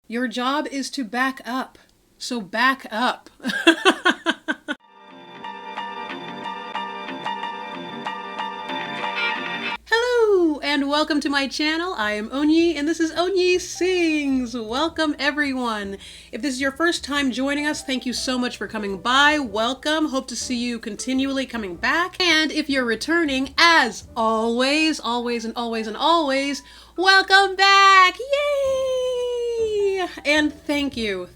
Your job is to back up. So back up. Hello and welcome to my channel. I am Onyie and this is Onyie Sings. Welcome everyone. If this is your first time joining us, thank you so much for coming by. Welcome. Hope to see you continually coming back. And if you're returning, as always, welcome back. Yay! And thank you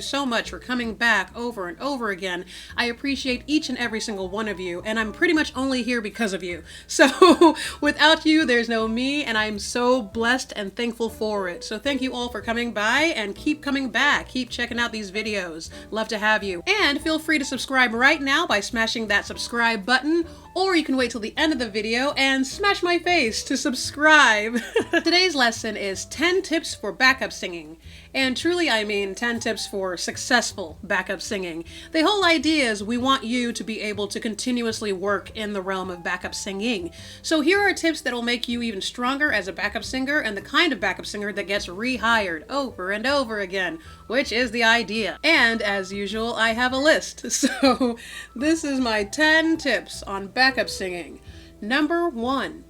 so much for coming back over and over again. I appreciate each and every single one of you, and I'm pretty much only here because of you. So without you, there's no me, and I'm so blessed and thankful for it. So thank you all for coming by and keep coming back. Keep checking out these videos. Love to have you. And feel free to subscribe right now by smashing that subscribe button, or you can wait till the end of the video and smash my face to subscribe. Today's lesson is 10 tips for backup singing. And truly I mean 10 tips for successful backup singing. The whole idea is we want you to be able to continuously work in the realm of backup singing. So here are tips that will make you even stronger as a backup singer and the kind of backup singer that gets rehired over and over again, which is the idea. And as usual, I have a list. So this is my 10 tips on backup singing. Number 1,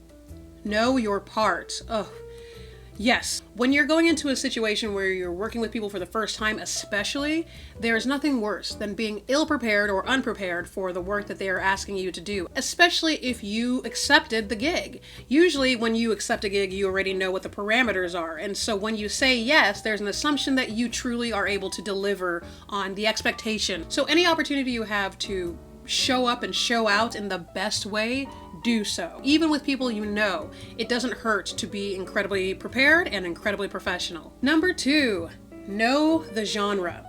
know your part. Oh, yes. When you're going into a situation where you're working with people for the first time especially, there's nothing worse than being ill-prepared or unprepared for the work that they are asking you to do, especially if you accepted the gig. Usually when you accept a gig, you already know what the parameters are, and so when you say yes, there's an assumption that you truly are able to deliver on the expectation. So any opportunity you have to show up and show out in the best way, do so. Even with people you know, it doesn't hurt to be incredibly prepared and incredibly professional. Number 2, know the genre.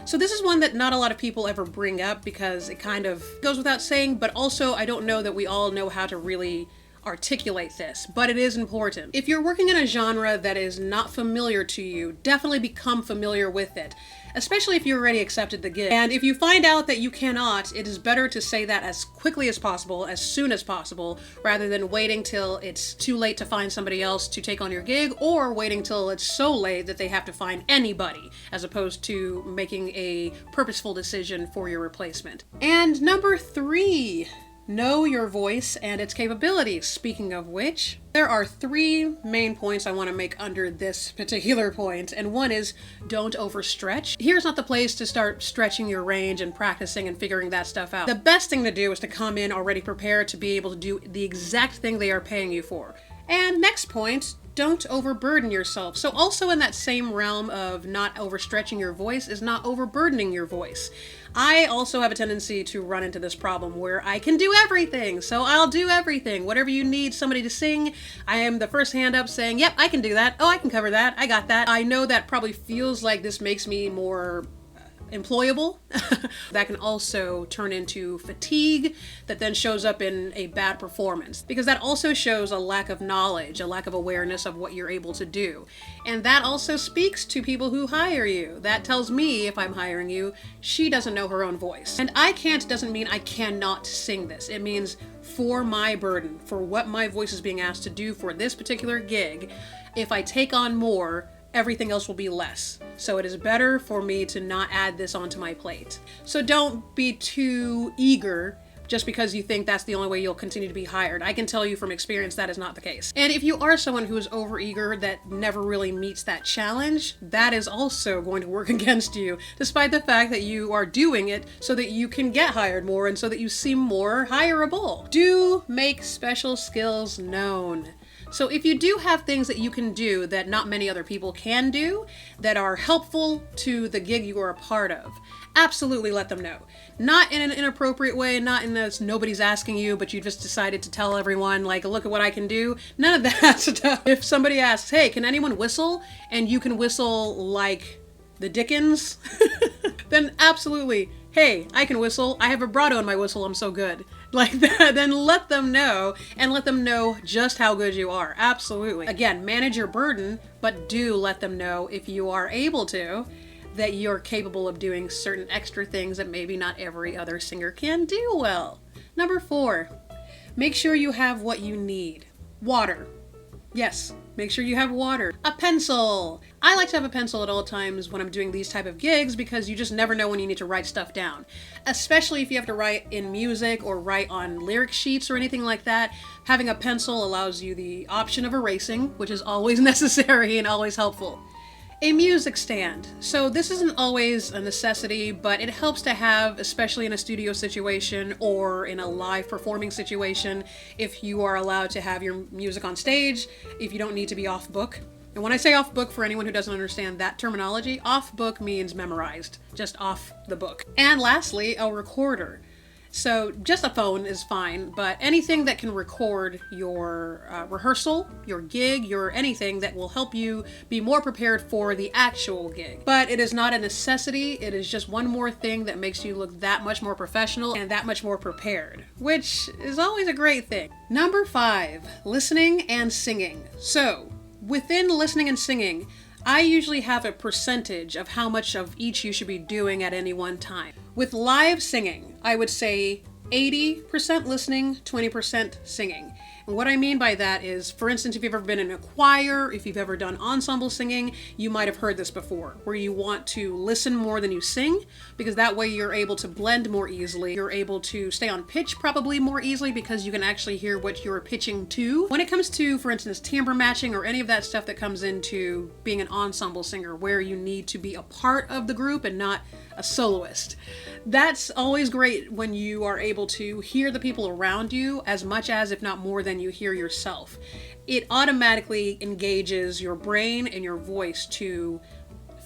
So this is one that not a lot of people ever bring up because it kind of goes without saying, but also I don't know that we all know how to really articulate this, but it is important. If you're working in a genre that is not familiar to you, definitely become familiar with it, especially if you already accepted the gig. And if you find out that you cannot, it is better to say that as quickly as possible, as soon as possible, rather than waiting till it's too late to find somebody else to take on your gig, or waiting till it's so late that they have to find anybody, as opposed to making a purposeful decision for your replacement. And number 3, know your voice and its capabilities. Speaking of which, there are 3 main points I want to make under this particular point, and one is don't overstretch. Here's not the place to start stretching your range and practicing and figuring that stuff out. The best thing to do is to come in already prepared to be able to do the exact thing they are paying you for. And next point, don't overburden yourself. So also in that same realm of not overstretching your voice is not overburdening your voice. I also have a tendency to run into this problem where I can do everything, so I'll do everything. Whatever you need somebody to sing, I am the first hand up saying, yep, I can do that. Oh, I can cover that. I got that. I know that probably feels like this makes me more employable. That can also turn into fatigue that then shows up in a bad performance, because that also shows a lack of knowledge, a lack of awareness of what you're able to do. And that also speaks to people who hire you. That tells me, if I'm hiring you, she doesn't know her own voice. And I can't doesn't mean I cannot sing this. It means for my burden, for what my voice is being asked to do for this particular gig, if I take on more, everything else will be less. So it is better for me to not add this onto my plate. So don't be too eager just because you think that's the only way you'll continue to be hired. I can tell you from experience that is not the case. And if you are someone who is overeager that never really meets that challenge, that is also going to work against you, despite the fact that you are doing it so that you can get hired more and so that you seem more hireable. Do make special skills known. So if you do have things that you can do that not many other people can do, that are helpful to the gig you are a part of, absolutely let them know. Not in an inappropriate way, not in this nobody's asking you, but you just decided to tell everyone, like, look at what I can do. None of that stuff. If somebody asks, hey, can anyone whistle? And you can whistle like the Dickens, then absolutely, hey, I can whistle. I have vibrato in my whistle. I'm so good. Like that, then let them know, and let them know just how good you are. Absolutely. Again, manage your burden, but do let them know, if you are able to, that you're capable of doing certain extra things that maybe not every other singer can do well. Number 4, make sure you have what you need. Water. Yes, Make sure you have water. A pencil. I like to have a pencil at all times when I'm doing these type of gigs because you just never know when you need to write stuff down. Especially if you have to write in music or write on lyric sheets or anything like that. Having a pencil allows you the option of erasing, which is always necessary and always helpful. A music stand. So this isn't always a necessity, but it helps to have, especially in a studio situation or in a live performing situation, if you are allowed to have your music on stage, if you don't need to be off book. And when I say off book, for anyone who doesn't understand that terminology, off book means memorized, just off the book. And lastly, a recorder. So just a phone is fine, but anything that can record your rehearsal, your gig, your anything that will help you be more prepared for the actual gig. But it is not a necessity. It is just one more thing that makes you look that much more professional and that much more prepared, which is always a great thing. Number 5, listening and singing. So within listening and singing, I usually have a percentage of how much of each you should be doing at any one time. With live singing, I would say 80% listening, 20% singing. And what I mean by that is, for instance, if you've ever been in a choir, if you've ever done ensemble singing, you might have heard this before, where you want to listen more than you sing, because that way you're able to blend more easily. You're able to stay on pitch probably more easily because you can actually hear what you're pitching to. When it comes to, for instance, timbre matching or any of that stuff that comes into being an ensemble singer, where you need to be a part of the group and not a soloist. That's always great when you are able to hear the people around you as much as, if not more than, you hear yourself. It automatically engages your brain and your voice to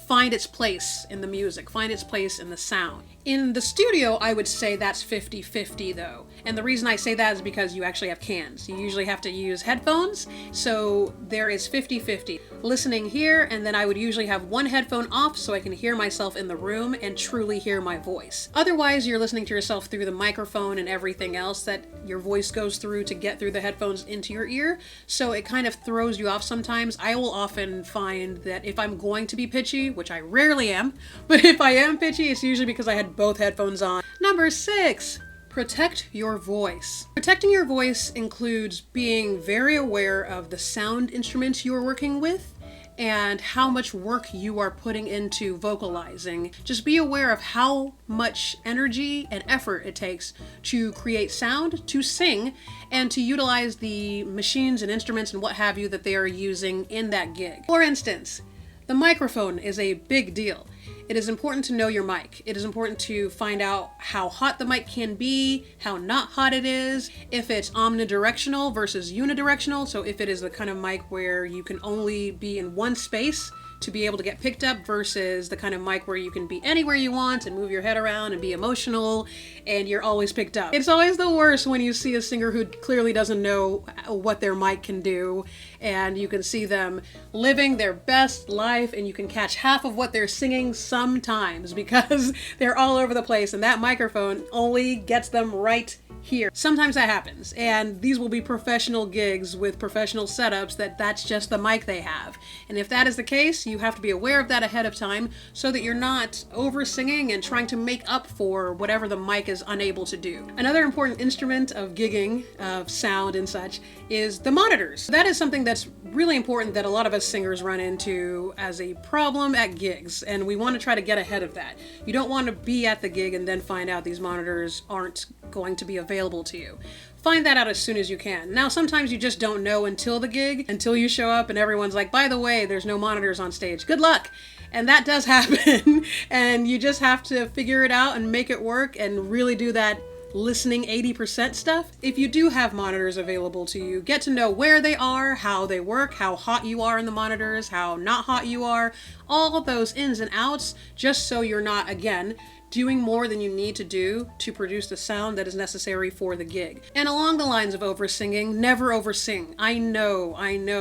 find its place in the music, find its place in the sound. In the studio, I would say that's 50-50 though. And the reason I say that is because you actually have cans. You usually have to use headphones, so there is 50-50. Listening here, and then I would usually have one headphone off so I can hear myself in the room and truly hear my voice. Otherwise, you're listening to yourself through the microphone and everything else that your voice goes through to get through the headphones into your ear, so it kind of throws you off sometimes. I will often find that if I'm going to be pitchy, which I rarely am, but if I am pitchy, it's usually because I had both headphones on. Number 6, protect your voice. Protecting your voice includes being very aware of the sound instruments you're working with and how much work you are putting into vocalizing. Just be aware of how much energy and effort it takes to create sound, to sing, and to utilize the machines and instruments and what have you that they are using in that gig. For instance, the microphone is a big deal. It is important to know your mic. It is important to find out how hot the mic can be, how not hot it is, if it's omnidirectional versus unidirectional. So if it is the kind of mic where you can only be in one space to be able to get picked up versus the kind of mic where you can be anywhere you want and move your head around and be emotional and you're always picked up. It's always the worst when you see a singer who clearly doesn't know what their mic can do and you can see them living their best life and you can catch half of what they're singing sometimes because they're all over the place and that microphone only gets them right here. Sometimes that happens, and these will be professional gigs with professional setups that's just the mic they have. And if that is the case, you have to be aware of that ahead of time so that you're not over singing and trying to make up for whatever the mic is unable to do. Another important instrument of gigging, of sound and such, is the monitors. That is something that's really important that a lot of us singers run into as a problem at gigs, and we want to try to get ahead of that. You don't want to be at the gig and then find out these monitors aren't going to be available to you. Find that out as soon as you can. Now, sometimes you just don't know until the gig, until you show up and everyone's like, by the way, there's no monitors on stage. Good luck. And that does happen. And you just have to figure it out and make it work and really do that listening 80% stuff. If you do have monitors available to you, get to know where they are, how they work, how hot you are in the monitors, how not hot you are, all of those ins and outs, just so you're not, again, doing more than you need to do to produce the sound that is necessary for the gig. And along the lines of oversinging, never oversing. I know,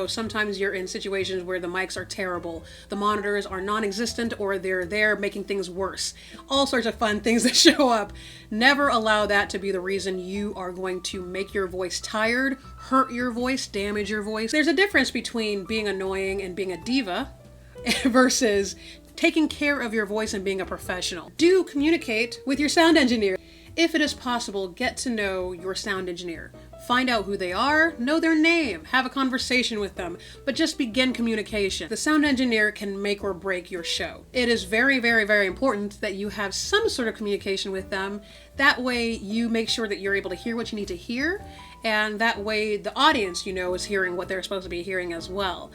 sometimes you're in situations where the mics are terrible, the monitors are non-existent, or they're there making things worse. All sorts of fun things that show up. Never allow that to be the reason you are going to make your voice tired, hurt your voice, damage your voice. There's a difference between being annoying and being a diva versus taking care of your voice and being a professional. Do communicate with your sound engineer If it is possible, get to know your sound engineer. Find out who they are, know their name, have a conversation with them, but just begin communication. The sound engineer can make or break your show. It is very, very, very important that you have some sort of communication with them. That way you make sure that you're able to hear what you need to hear, and that way the audience, is hearing what they're supposed to be hearing as well.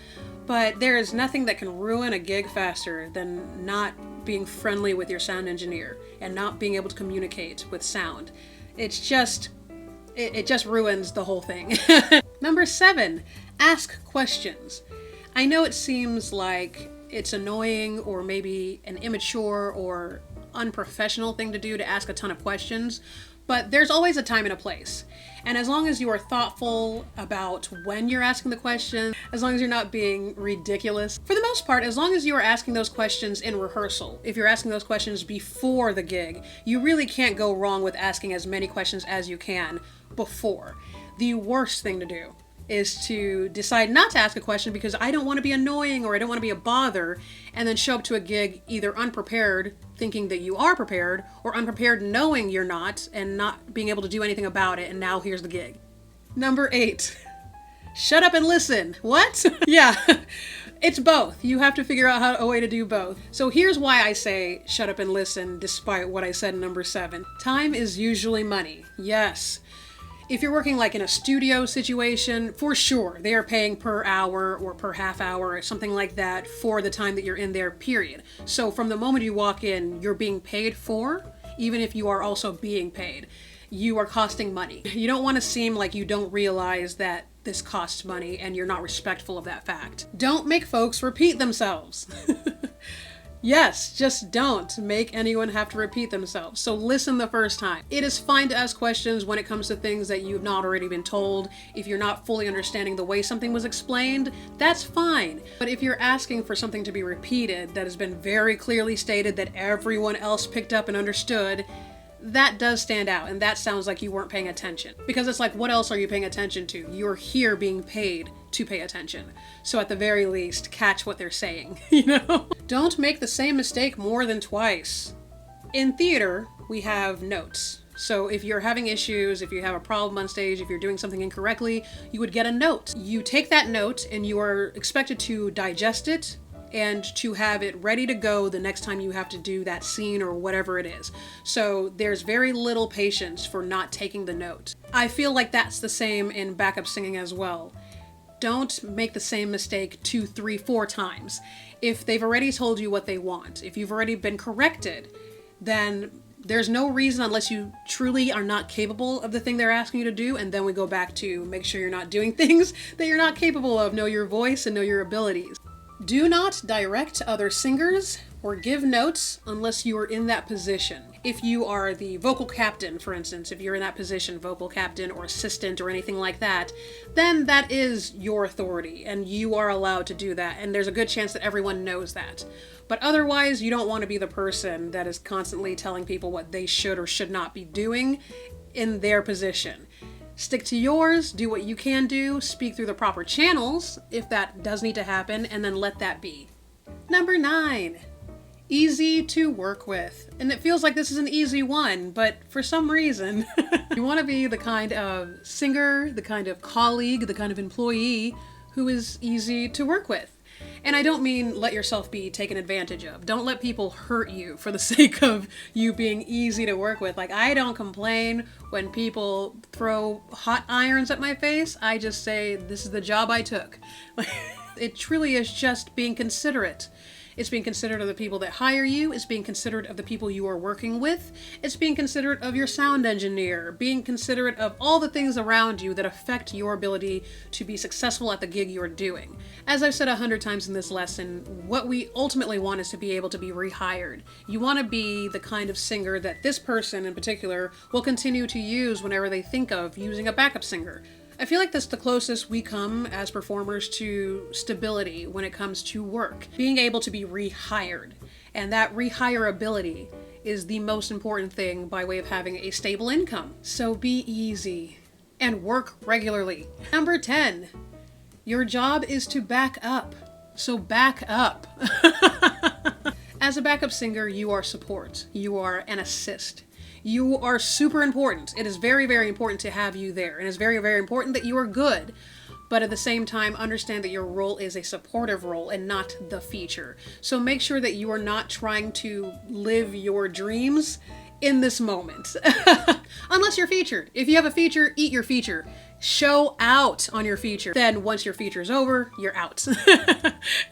But there is nothing that can ruin a gig faster than not being friendly with your sound engineer and not being able to communicate with sound. It just ruins the whole thing. Number 7, ask questions. I know it seems like it's annoying or maybe an immature or unprofessional thing to do to ask a ton of questions, but there's always a time and a place. And as long as you are thoughtful about when you're asking the question, as long as you're not being ridiculous, for the most part, as long as you are asking those questions in rehearsal, if you're asking those questions before the gig, you really can't go wrong with asking as many questions as you can before. The worst thing to do is to decide not to ask a question because I don't want to be annoying or I don't want to be a bother, and then show up to a gig either unprepared, thinking that you are prepared, or unprepared knowing you're not and not being able to do anything about it, and now here's the gig. Number 8, shut up and listen. What? Yeah, it's both. You have to figure out a way to do both. So here's why I say shut up and listen despite what I said in number 7. Time is usually money. Yes. If you're working like in a studio situation, for sure, they are paying per hour or per half hour or something like that for the time that you're in there, period. So from the moment you walk in, you're being paid for, even if you are also being paid. You are costing money. You don't want to seem like you don't realize that this costs money and you're not respectful of that fact. Don't make folks repeat themselves. Yes, just don't make anyone have to repeat themselves. So listen the first time. It is fine to ask questions when it comes to things that you've not already been told. If you're not fully understanding the way something was explained, that's fine. But if you're asking for something to be repeated that has been very clearly stated that everyone else picked up and understood, that does stand out, and that sounds like you weren't paying attention. Because it's like, what else are you paying attention to? You're here being paid to pay attention. So at the very least, catch what they're saying, Don't make the same mistake more than twice. In theater, we have notes. So if you're having issues, if you have a problem on stage, if you're doing something incorrectly, you would get a note. You take that note and you are expected to digest it and to have it ready to go the next time you have to do that scene or whatever it is. So there's very little patience for not taking the note. I feel like that's the same in backup singing as well. Don't make the same mistake 2, 3, 4 times. If they've already told you what they want, if you've already been corrected, then there's no reason, unless you truly are not capable of the thing they're asking you to do, and then we go back to make sure you're not doing things that you're not capable of. Know your voice and know your abilities. Do not direct other singers or give notes unless you are in that position. If you are the vocal captain, for instance, if you're in that position, vocal captain or assistant or anything like that, then that is your authority and you are allowed to do that, and there's a good chance that everyone knows that. But otherwise, you don't want to be the person that is constantly telling people what they should or should not be doing in their position. Stick to yours, do what you can do, speak through the proper channels if that does need to happen, and then let that be. Number 9, easy to work with. And it feels like this is an easy one, but for some reason, you want to be the kind of singer, the kind of colleague, the kind of employee who is easy to work with. And I don't mean let yourself be taken advantage of. Don't let people hurt you for the sake of you being easy to work with. Like, I don't complain when people throw hot irons at my face. I just say, this is the job I took. It truly is just being considerate. It's being considerate of the people that hire you. It's being considerate of the people you are working with. It's being considerate of your sound engineer. Being considerate of all the things around you that affect your ability to be successful at the gig you're doing. As I've said 100 times in this lesson, what we ultimately want is to be able to be rehired. You want to be the kind of singer that this person in particular will continue to use whenever they think of using a backup singer. I feel like that's the closest we come as performers to stability when it comes to work. Being able to be rehired. And that rehireability is the most important thing by way of having a stable income. So be easy and work regularly. Number 10, your job is to back up. So back up. As a backup singer, you are support. You are an assist. You are super important. It is very, very important to have you there. And it's very, very important that you are good. But at the same time, understand that your role is a supportive role and not the feature. So make sure that you are not trying to live your dreams in this moment. Unless you're featured. If you have a feature, eat your feature. Show out on your feature. Then once your feature's over, you're out.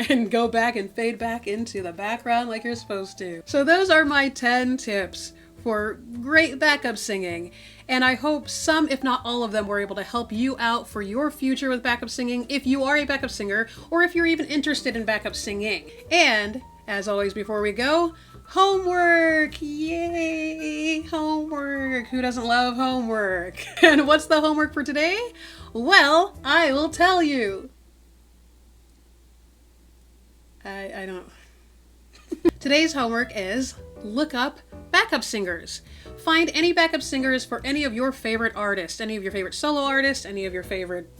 And go back and fade back into the background like you're supposed to. So those are my 10 tips for great backup singing. And I hope some, if not all of them, were able to help you out for your future with backup singing if you are a backup singer or if you're even interested in backup singing. And as always, before we go, homework! Yay! Homework! Who doesn't love homework? And what's the homework for today? Well, I will tell you. I don't. Today's homework is look up backup singers. Find any backup singers for any of your favorite artists, any of your favorite solo artists, any of your favorite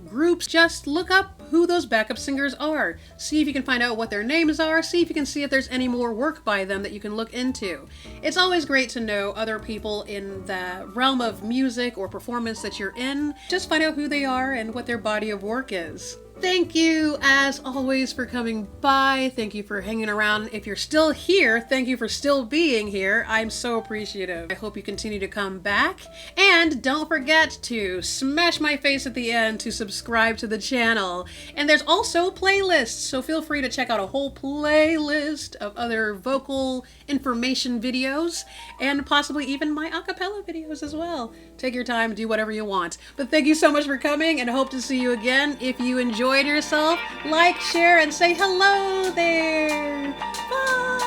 groups. Just look up who those backup singers are. See if you can find out what their names are. See if you can see if there's any more work by them that you can look into. It's always great to know other people in the realm of music or performance that you're in. Just find out who they are and what their body of work is. Thank you, as always, for coming by. Thank you for hanging around. If you're still here, thank you for still being here. I'm so appreciative. I hope you continue to come back. And don't forget to smash my face at the end to subscribe to the channel. And there's also playlists, so feel free to check out a whole playlist of other vocal information videos and possibly even my a cappella videos as well. Take your time, do whatever you want. But thank you so much for coming and hope to see you again. If you enjoyed yourself, like, share, and say hello there. Bye!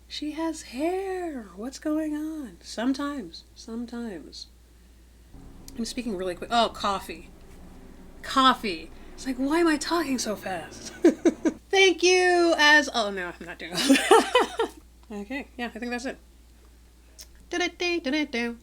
She has hair. What's going on? Sometimes. I'm speaking really quick. Oh, coffee. It's like, why am I talking so fast? Thank you as... Oh, no, I'm not doing it. Okay, yeah, I think that's it. Do-do-do-do-do-do.